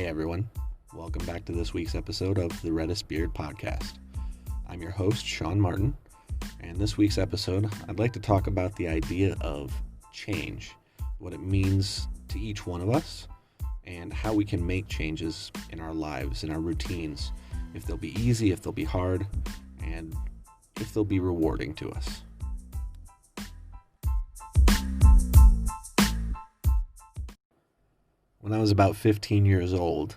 Hey everyone, welcome back to this week's episode of the Reddest Beard Podcast. I'm your host, Sean Martin, and this week's episode, I'd like to talk about the idea of change, what it means to each one of us, and how we can make changes in our lives, in our routines, if they'll be easy, if they'll be hard, and if they'll be rewarding to us. When I was about 15 years old,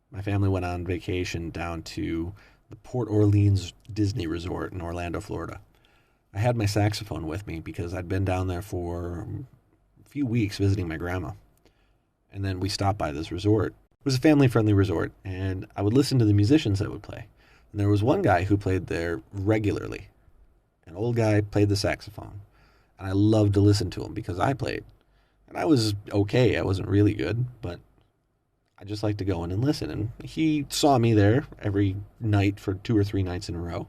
my family went on vacation down to the Port Orleans Disney Resort in Orlando, Florida. I had my saxophone with me because I'd been down there for a few weeks visiting my grandma. And then we stopped by this resort. It was a family-friendly resort, and I would listen to the musicians that would play. And there was one guy who played there regularly. An old guy played the saxophone, and I loved to listen to him because I played. And I was okay. I wasn't really good, but I just liked to go in and listen. And he saw me there every night for 2 or 3 nights in a row.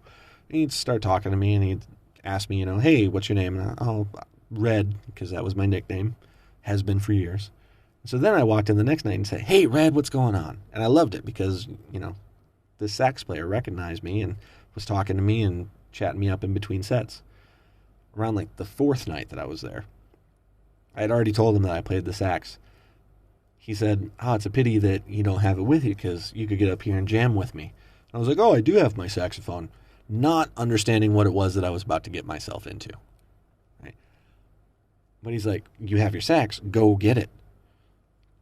And he'd start talking to me, and he'd ask me, hey, what's your name? And Red, because that was my nickname, has been for years. So then I walked in the next night and said, hey, Red, what's going on? And I loved it because, this sax player recognized me and was talking to me and chatting me up in between sets. Around like the 4th night that I was there, I had already told him that I played the sax. He said, it's a pity that you don't have it with you because you could get up here and jam with me. And I was like, I do have my saxophone, not understanding what it was that I was about to get myself into. Right? But he's like, you have your sax, go get it.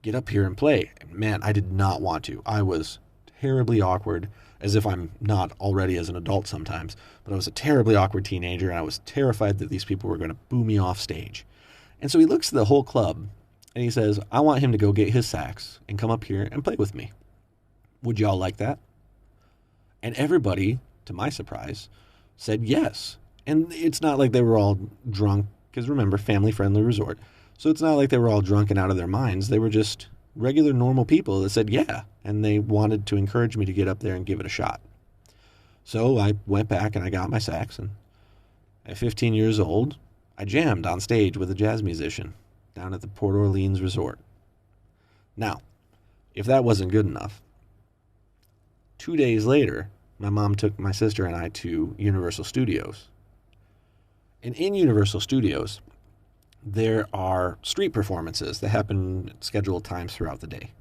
Get up here and play. And man, I did not want to. I was terribly awkward, as if I'm not already as an adult sometimes, but I was a terribly awkward teenager, and I was terrified that these people were going to boo me off stage. And so he looks at the whole club, and he says, I want him to go get his sax and come up here and play with me. Would y'all like that? And everybody, to my surprise, said yes. And it's not like they were all drunk, because remember, family-friendly resort. So it's not like they were all drunk and out of their minds. They were just regular, normal people that said yeah, and they wanted to encourage me to get up there and give it a shot. So I went back and I got my sax, and at 15 years old, I jammed on stage with a jazz musician down at the Port Orleans Resort. Now, if that wasn't good enough, 2 days later, my mom took my sister and I to Universal Studios. And in Universal Studios, there are street performances that happen at scheduled times throughout the day.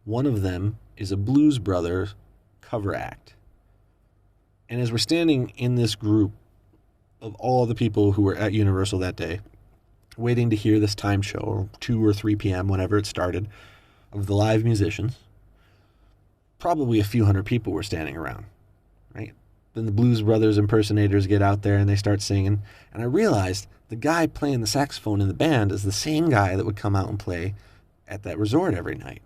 One of them is a Blues Brothers cover act. And as we're standing in this group of all the people who were at Universal that day, waiting to hear this time show, 2 or 3 p.m., whenever it started, of the live musicians, probably a few hundred people were standing around, right? Then the Blues Brothers impersonators get out there and they start singing, and I realized the guy playing the saxophone in the band is the same guy that would come out and play at that resort every night.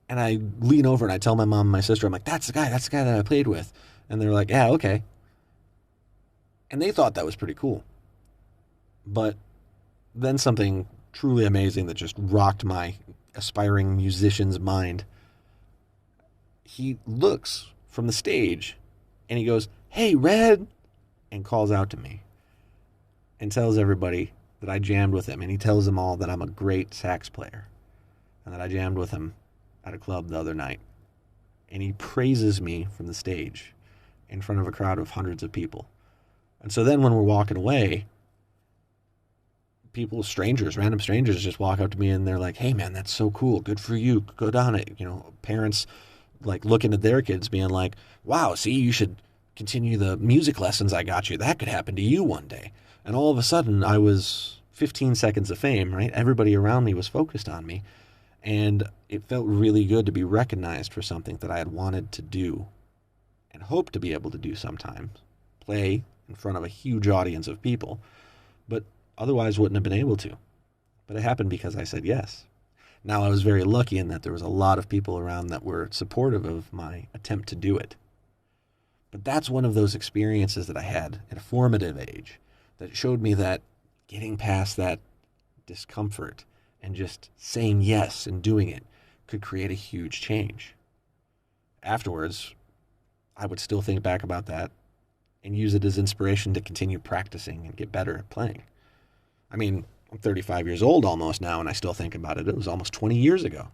And I lean over and I tell my mom and my sister, I'm like, that's the guy that I played with. And they're like, yeah, okay. And they thought that was pretty cool. But then something truly amazing that just rocked my aspiring musician's mind. He looks from the stage and he goes, hey, Red, and calls out to me and tells everybody that I jammed with him. And he tells them all that I'm a great sax player and that I jammed with him at a club the other night. And he praises me from the stage in front of a crowd of hundreds of people. And so then when we're walking away, random strangers just walk up to me and they're like, hey man, that's so cool. Good for you. Go down it. Parents like looking at their kids being like, wow, see, you should continue the music lessons I got you. That could happen to you one day. And all of a sudden I was 15 seconds of fame, right? Everybody around me was focused on me. And it felt really good to be recognized for something that I had wanted to do and hoped to be able to do sometimes. Play in front of a huge audience of people, but otherwise wouldn't have been able to. But it happened because I said yes. Now, I was very lucky in that there was a lot of people around that were supportive of my attempt to do it. But that's one of those experiences that I had at a formative age that showed me that getting past that discomfort and just saying yes and doing it could create a huge change. Afterwards, I would still think back about that and use it as inspiration to continue practicing and get better at playing. I mean, I'm 35 years old almost now, and I still think about it. It was almost 20 years ago.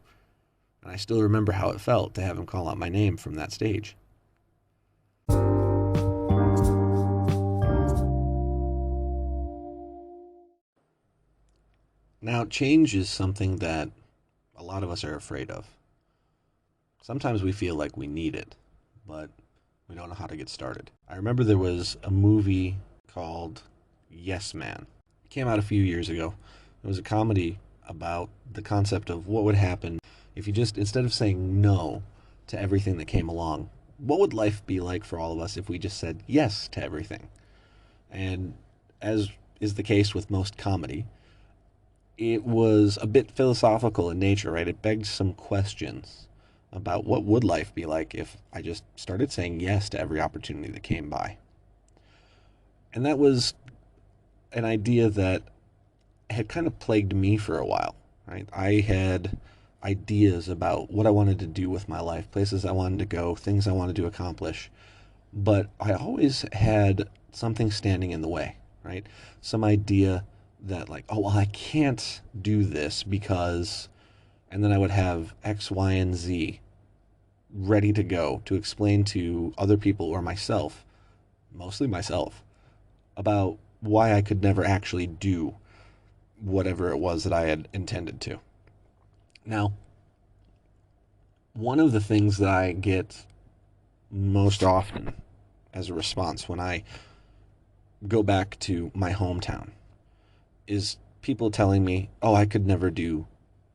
And I still remember how it felt to have him call out my name from that stage. Now, change is something that a lot of us are afraid of. Sometimes we feel like we need it, but we don't know how to get started. I remember there was a movie called Yes Man. It came out a few years ago. It was a comedy about the concept of what would happen if you just, instead of saying no to everything that came along, what would life be like for all of us if we just said yes to everything? And as is the case with most comedy, it was a bit philosophical in nature, right? It begged some questions about what would life be like if I just started saying yes to every opportunity that came by. And that was an idea that had kind of plagued me for a while, right? I had ideas about what I wanted to do with my life, places I wanted to go, things I wanted to accomplish, but I always had something standing in the way, right? Some idea that, like, oh, well, I can't do this because, and then I would have X, Y, and Z ready to go to explain to other people or myself, mostly myself, about why I could never actually do whatever it was that I had intended to. Now, one of the things that I get most often as a response when I go back to my hometown is people telling me, oh, I could never do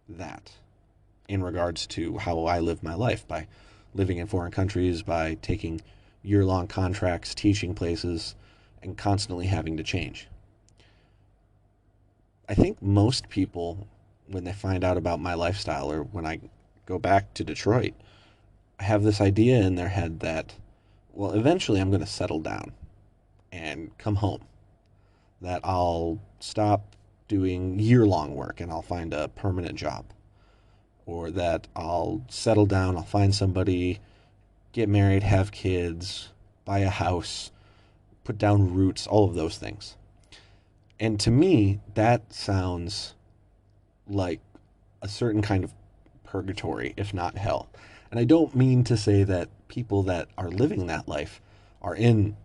that in regards to how I live my life by living in foreign countries, by taking year-long contracts, teaching places, and constantly having to change. I think most people, when they find out about my lifestyle or when I go back to Detroit, have this idea in their head that, well, eventually I'm going to settle down and come home, that I'll stop doing year-long work and I'll find a permanent job, or that I'll settle down, I'll find somebody, get married, have kids, buy a house, put down roots, all of those things. And to me, that sounds like a certain kind of purgatory, if not hell. And I don't mean to say that people that are living that life are in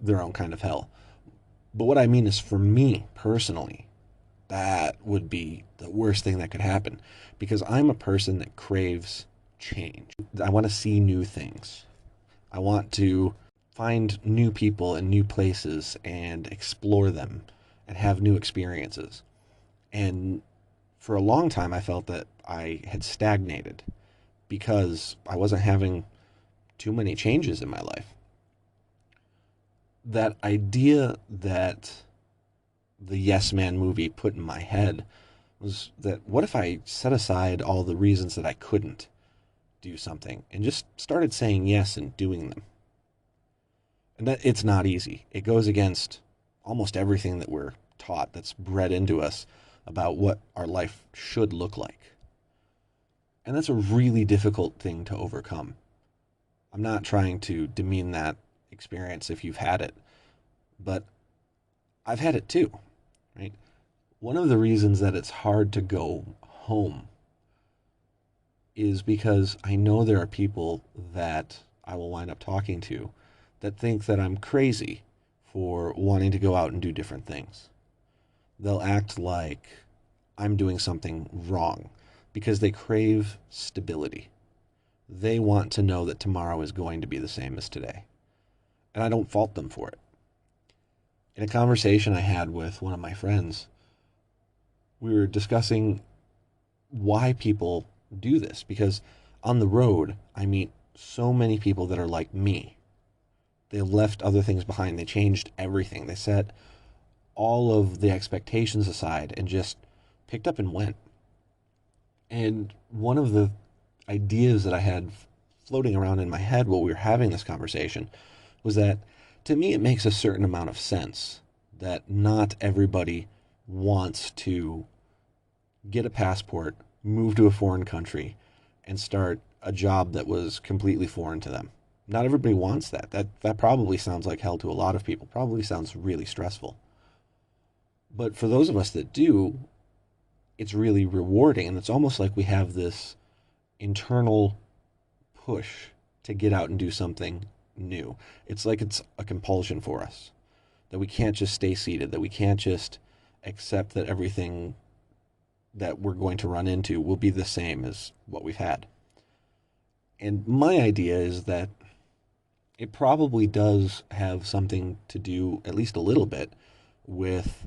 their own kind of hell. But what I mean is, for me personally, that would be the worst thing that could happen, because I'm a person that craves change. I want to see new things. I want to find new people and new places and explore them and have new experiences. And for a long time, I felt that I had stagnated because I wasn't having too many changes in my life. That idea that the Yes Man movie put in my head was that, what if I set aside all the reasons that I couldn't do something and just started saying yes and doing them? And that, it's not easy. It goes against almost everything that we're taught, that's bred into us about what our life should look like. And that's a really difficult thing to overcome. I'm not trying to demean that experience if you've had it, but I've had it too, right? One of the reasons that it's hard to go home is because I know there are people that I will wind up talking to that think that I'm crazy for wanting to go out and do different things. They'll act like I'm doing something wrong because they crave stability. They want to know that tomorrow is going to be the same as today. And I don't fault them for it. In a conversation I had with one of my friends, we were discussing why people do this, because on the road, I meet so many people that are like me. They left other things behind. They changed everything. They set all of the expectations aside and just picked up and went. And one of the ideas that I had floating around in my head while we were having this conversation was that, to me, it makes a certain amount of sense that not everybody wants to get a passport, move to a foreign country, and start a job that was completely foreign to them. Not everybody wants that. That probably sounds like hell to a lot of people. Probably sounds really stressful. But for those of us that do, it's really rewarding, and it's almost like we have this internal push to get out and do something new. It's like it's a compulsion for us, that we can't just stay seated, that we can't just accept that everything that we're going to run into will be the same as what we've had. And my idea is that it probably does have something to do, at least a little bit, with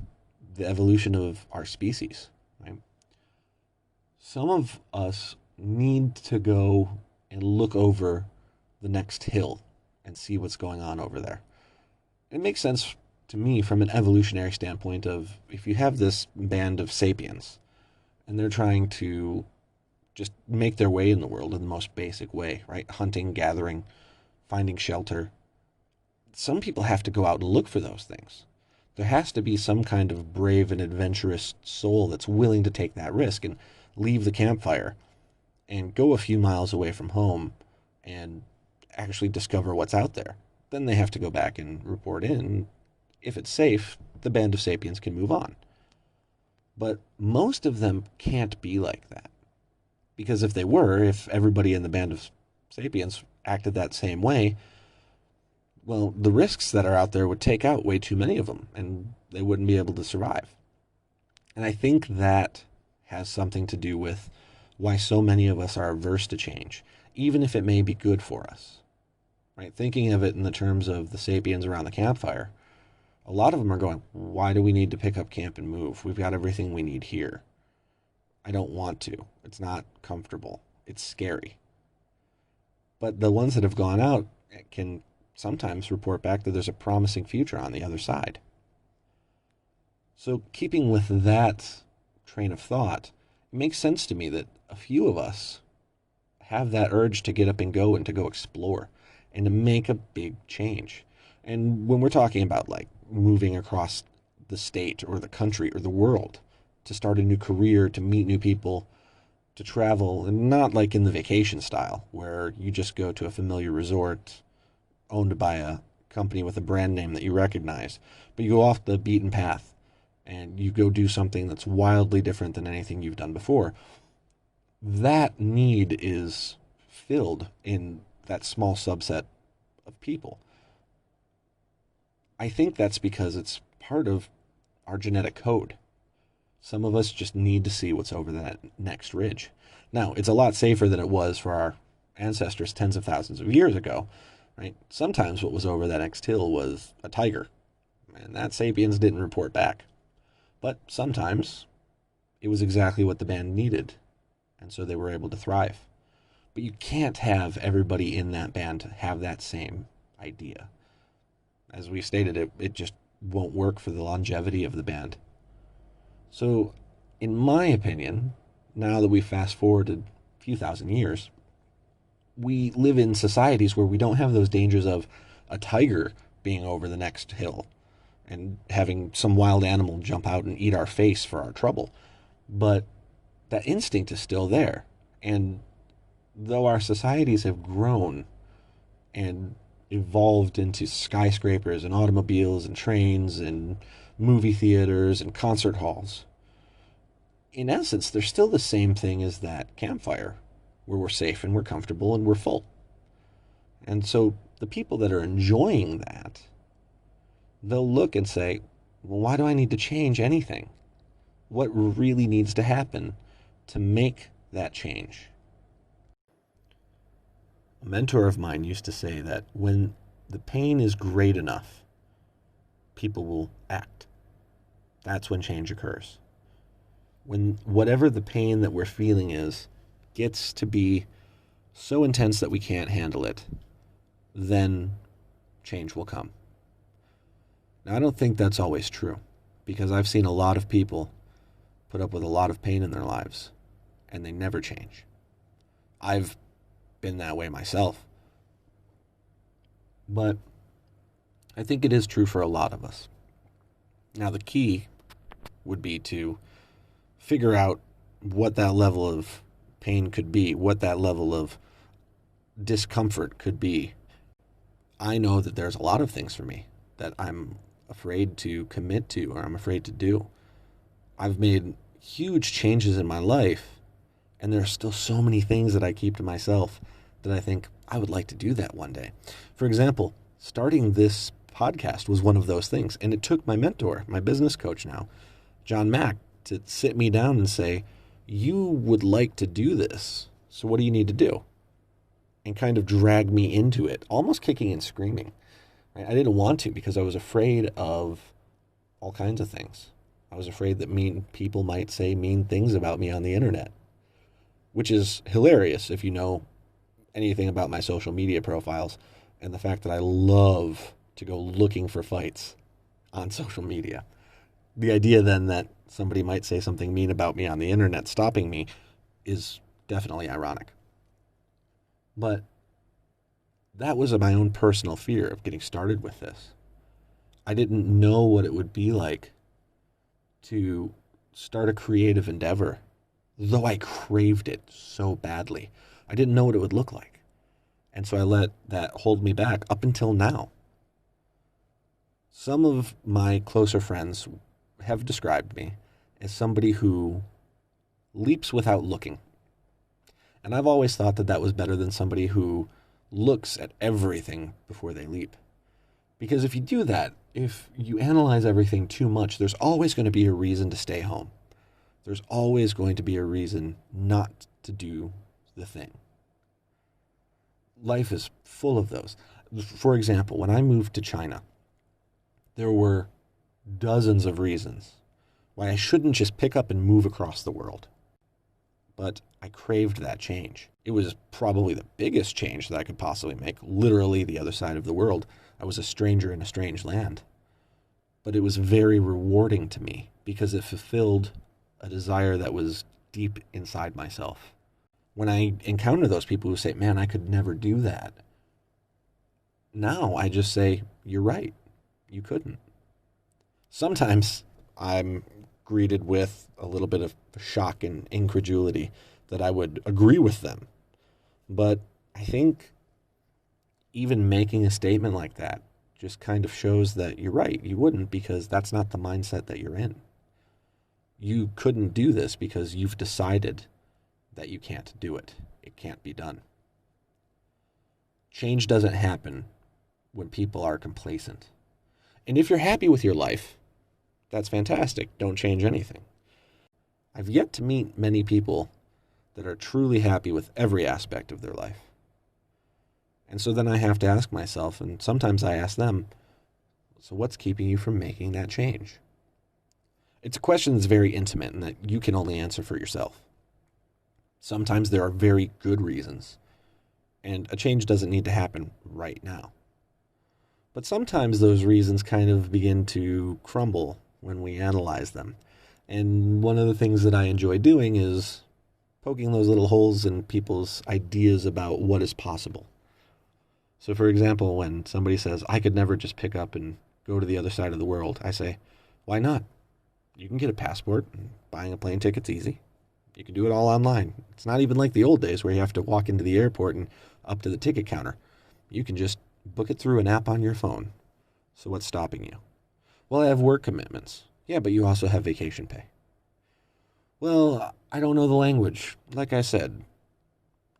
the evolution of our species. Right? Some of us need to go and look over the next hill and see what's going on over there. It makes sense to me from an evolutionary standpoint of if you have this band of sapiens and they're trying to just make their way in the world in the most basic way, right? Hunting, gathering, finding shelter. Some people have to go out and look for those things. There has to be some kind of brave and adventurous soul that's willing to take that risk and leave the campfire and go a few miles away from home and actually discover what's out there. Then they have to go back and report in. If it's safe, the band of sapiens can move on. But most of them can't be like that. Because if everybody in the band of sapiens acted that same way, well, the risks that are out there would take out way too many of them, and they wouldn't be able to survive. And I think that has something to do with why so many of us are averse to change, even if it may be good for us. Right? Thinking of it in the terms of the sapiens around the campfire, a lot of them are going, why do we need to pick up camp and move? We've got everything we need here. I don't want to. It's not comfortable. It's scary. But the ones that have gone out can sometimes report back that there's a promising future on the other side. So keeping with that train of thought, it makes sense to me that a few of us have that urge to get up and to go explore and to make a big change. And when we're talking about like moving across the state or the country or the world to start a new career, to meet new people, to travel, and not like in the vacation style where you just go to a familiar resort owned by a company with a brand name that you recognize, but you go off the beaten path and you go do something that's wildly different than anything you've done before. That need is filled in that small subset of people. I think that's because it's part of our genetic code. Some of us just need to see what's over that next ridge. Now, it's a lot safer than it was for our ancestors tens of thousands of years ago, right? Sometimes what was over that next hill was a tiger, and that sapiens didn't report back. But sometimes it was exactly what the band needed, and so they were able to thrive. But you can't have everybody in that band have that same idea. As we stated, it just won't work for the longevity of the band. So, in my opinion, now that we've fast forwarded a few thousand years, we live in societies where we don't have those dangers of a tiger being over the next hill and having some wild animal jump out and eat our face for our trouble. But that instinct is still there. And though our societies have grown and evolved into skyscrapers and automobiles and trains and movie theaters and concert halls, in essence, they're still the same thing as that campfire where we're safe and we're comfortable and we're full. And so the people that are enjoying that, they'll look and say, well, why do I need to change anything? What really needs to happen to make that change? A mentor of mine used to say that when the pain is great enough, people will act. That's when change occurs. When whatever the pain that we're feeling is gets to be so intense that we can't handle it, then change will come. Now, I don't think that's always true, because I've seen a lot of people put up with a lot of pain in their lives, and they never change. I've been that way myself. But I think it is true for a lot of us. Now, the key would be to figure out what that level of pain could be, what that level of discomfort could be. I know that there's a lot of things for me that I'm afraid to commit to or I'm afraid to do. I've made huge changes in my life And there are still so many things that I keep to myself that I think I would like to do that one day. For example, starting this podcast was one of those things. And it took my mentor, my business coach now, John Mack, to sit me down and say, you would like to do this. So what do you need to do? And kind of drag me into it, almost kicking and screaming. Right? I didn't want to because I was afraid of all kinds of things. I was afraid that mean people might say mean things about me on the internet, which is hilarious if you know anything about my social media profiles and the fact that I love to go looking for fights on social media. The idea then that somebody might say something mean about me on the internet stopping me is definitely ironic. But that was my own personal fear of getting started with this. I didn't know what it would be like to start a creative endeavor, though I craved it so badly. I didn't know what it would look like. And so I let that hold me back up until now. Some of my closer friends have described me as somebody who leaps without looking. And I've always thought that that was better than somebody who looks at everything before they leap. Because if you do that, if you analyze everything too much, there's always going to be a reason to stay home. There's always going to be a reason not to do the thing. Life is full of those. For example, when I moved to China, there were dozens of reasons why I shouldn't just pick up and move across the world. But I craved that change. It was probably the biggest change that I could possibly make, literally the other side of the world. I was a stranger in a strange land. But it was very rewarding to me because it fulfilled a desire that was deep inside myself. When I encounter those people who say, man, I could never do that, now I just say, you're right, you couldn't. Sometimes I'm greeted with a little bit of shock and incredulity that I would agree with them. But I think even making a statement like that just kind of shows that you're right, you wouldn't, because that's not the mindset that you're in. You couldn't do this because you've decided that you can't do it. It can't be done. Change doesn't happen when people are complacent. And if you're happy with your life, that's fantastic. Don't change anything. I've yet to meet many people that are truly happy with every aspect of their life. And so then I have to ask myself, and sometimes I ask them, so what's keeping you from making that change? It's a question that's very intimate and that you can only answer for yourself. Sometimes there are very good reasons, and a change doesn't need to happen right now. But sometimes those reasons kind of begin to crumble when we analyze them. And one of the things that I enjoy doing is poking those little holes in people's ideas about what is possible. So for example, when somebody says, I could never just pick up and go to the other side of the world, I say, why not? You can get a passport, and buying a plane ticket's easy. You can do it all online. It's not even like the old days where you have to walk into the airport and up to the ticket counter. You can just book it through an app on your phone. So what's stopping you? Well, I have work commitments. Yeah, but you also have vacation pay. Well, I don't know the language. Like I said,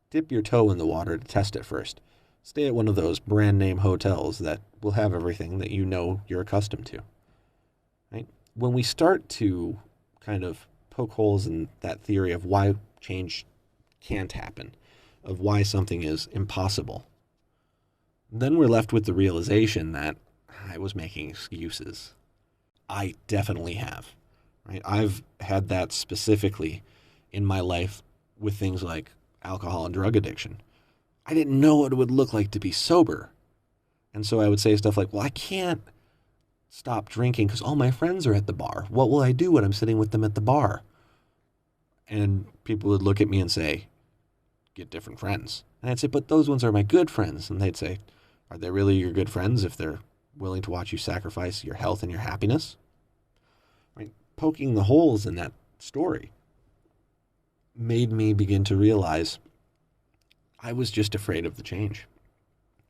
dip your toe in the water to test it first. Stay at one of those brand name hotels that will have everything that you know you're accustomed to. Right? When we start to kind of poke holes in that theory of why change can't happen, of why something is impossible, then we're left with the realization that I was making excuses. I definitely have. Right? I've had that specifically in my life with things like alcohol and drug addiction. I didn't know what it would look like to be sober. And so I would say stuff like, well, I can't stop drinking because all my friends are at the bar. What will I do when I'm sitting with them at the bar? And people would look at me and say, get different friends. And I'd say, but those ones are my good friends. And they'd say, are they really your good friends if they're willing to watch you sacrifice your health and your happiness? Right? Poking the holes in that story made me begin to realize I was just afraid of the change.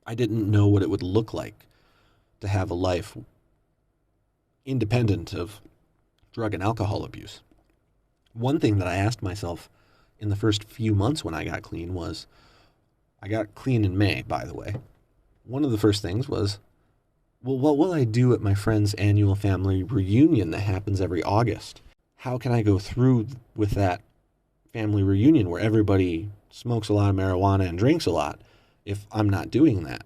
I didn't know what it would look like to have a life independent of drug and alcohol abuse. One thing that I asked myself in the first few months when I got clean was, I got clean in May, by the way. One of the first things was, well, what will I do at my friend's annual family reunion that happens every August? How can I go through with that family reunion where everybody smokes a lot of marijuana and drinks a lot if I'm not doing that?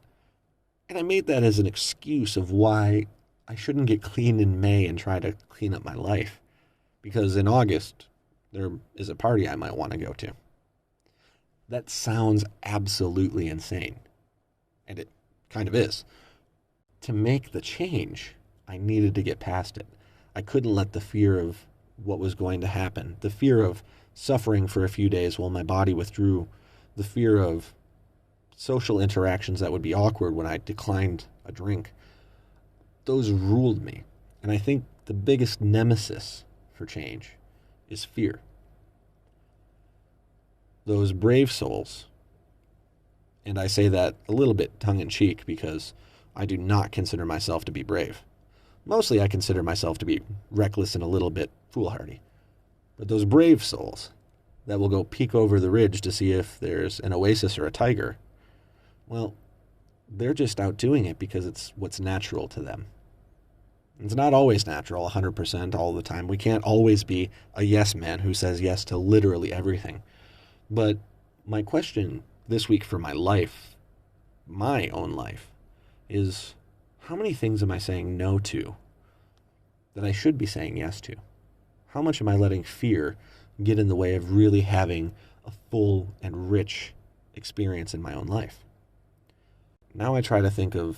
And I made that as an excuse of why I shouldn't get clean in May and try to clean up my life. Because in August, there is a party I might want to go to. That sounds absolutely insane. And it kind of is. To make the change, I needed to get past it. I couldn't let the fear of what was going to happen, the fear of suffering for a few days while my body withdrew, the fear of social interactions that would be awkward when I declined a drink, those ruled me. And I think the biggest nemesis for change is fear. Those brave souls, and I say that a little bit tongue-in-cheek because I do not consider myself to be brave. Mostly I consider myself to be reckless and a little bit foolhardy. But those brave souls that will go peek over the ridge to see if there's an oasis or a tiger, well, they're just out doing it because it's what's natural to them. It's not always natural 100% all the time. We can't always be a yes man who says yes to literally everything. But my question this week for my life, my own life, is how many things am I saying no to that I should be saying yes to? How much am I letting fear get in the way of really having a full and rich experience in my own life? Now I try to think of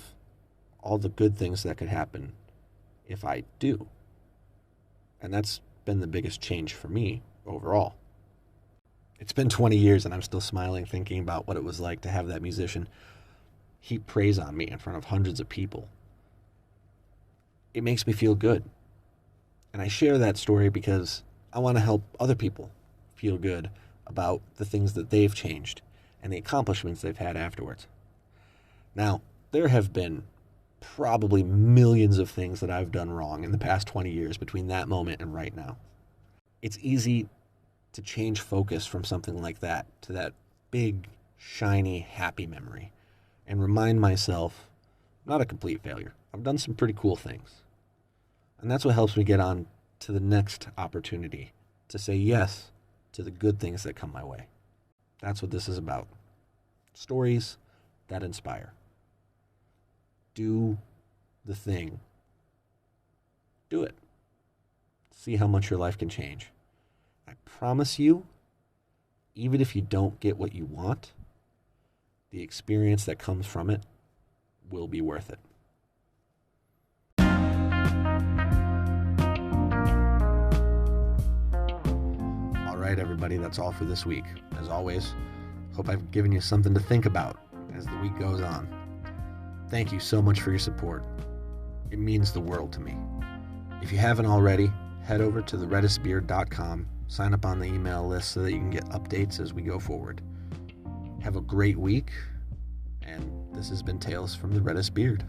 all the good things that could happen if I do. And that's been the biggest change for me overall. It's been 20 years and I'm still smiling thinking about what it was like to have that musician heap praise on me in front of hundreds of people. It makes me feel good. And I share that story because I want to help other people feel good about the things that they've changed and the accomplishments they've had afterwards. Now, there have been probably millions of things that I've done wrong in the past 20 years between that moment and right now. It's easy to change focus from something like that to that big, shiny, happy memory and remind myself, I'm not a complete failure. I've done some pretty cool things. And that's what helps me get on to the next opportunity to say yes to the good things that come my way. That's what this is about. Stories that inspire. Do the thing. Do it. See how much your life can change. I promise you, even if you don't get what you want, the experience that comes from it will be worth it. All right, everybody, that's all for this week. As always, hope I've given you something to think about as the week goes on. Thank you so much for your support. It means the world to me. If you haven't already, head over to thereddestbeard.com, sign up on the email list so that you can get updates as we go forward. Have a great week, and this has been Tales from the Reddest Beard.